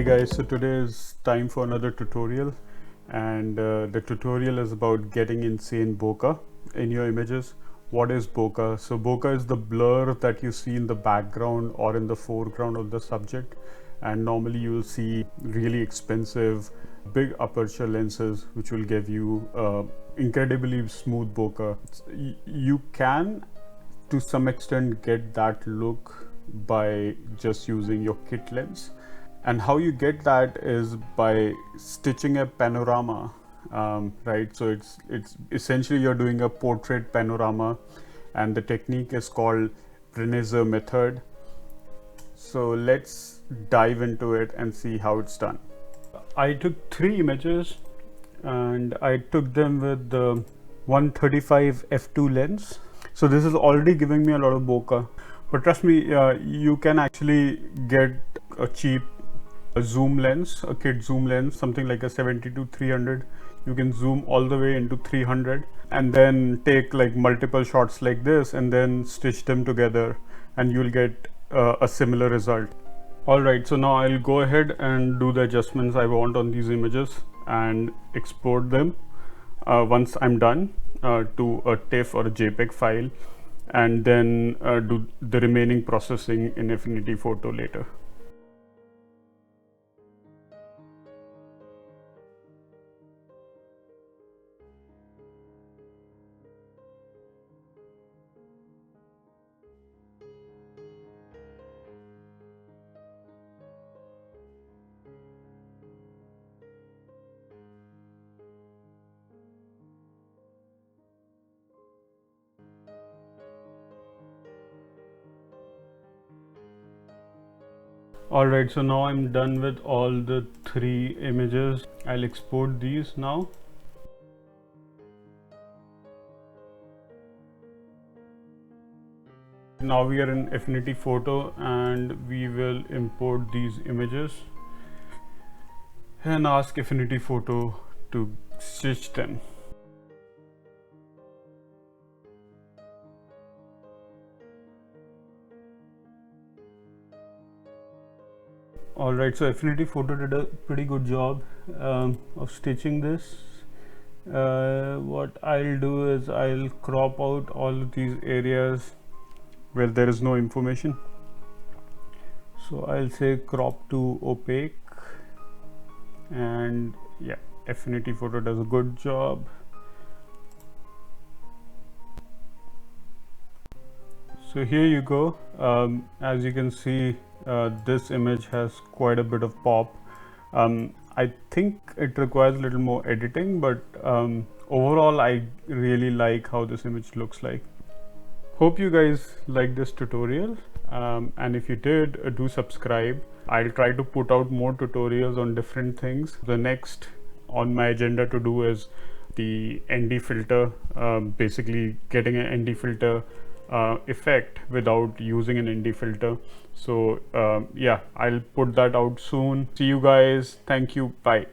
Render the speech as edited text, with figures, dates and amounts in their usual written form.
guys, so today is time for another tutorial, and the tutorial is about getting insane bokeh in your images. What is bokeh? So bokeh is the blur that you see in the background or in the foreground of the subject, and normally you will see really expensive big aperture lenses which will give you incredibly smooth bokeh. You can to some extent get that look by just using your kit lens, and how you get that is by stitching a panorama, right? So it's essentially you're doing a portrait panorama, and the technique is called Brenizer Method. So let's dive into it and see how it's done. I took 3 images and I took them with the 135 f2 lens. So this is already giving me a lot of bokeh, but trust me, you can actually get a cheap zoom lens, a kit zoom lens, something like a 70-300. You can zoom all the way into 300 and then take like multiple shots like this and then stitch them together, and you'll get a similar result. Alright, so now I'll go ahead and do the adjustments I want on these images and export them once I'm done to a TIFF or a JPEG file, and then do the remaining processing in Affinity Photo later. Alright, so now I'm done with all the 3 images. I'll export these now. Now we are in Affinity Photo and we will import these images and ask Affinity Photo to stitch them. Alright, so Affinity Photo did a pretty good job of stitching this. What I'll do is I'll crop out all of these areas where there is no information. So I'll say crop to opaque, and yeah, Affinity Photo does a good job. So here you go. As you can see, this image has quite a bit of pop. I think it requires a little more editing, but overall I really like how this image looks like. Hope you guys like this tutorial, and if you did, do subscribe. I'll try to put out more tutorials on different things. The next on my agenda to do is the ND filter, basically getting an ND filter effect without using an ND filter. So yeah, I'll put that out soon. See you guys. Thank you. Bye.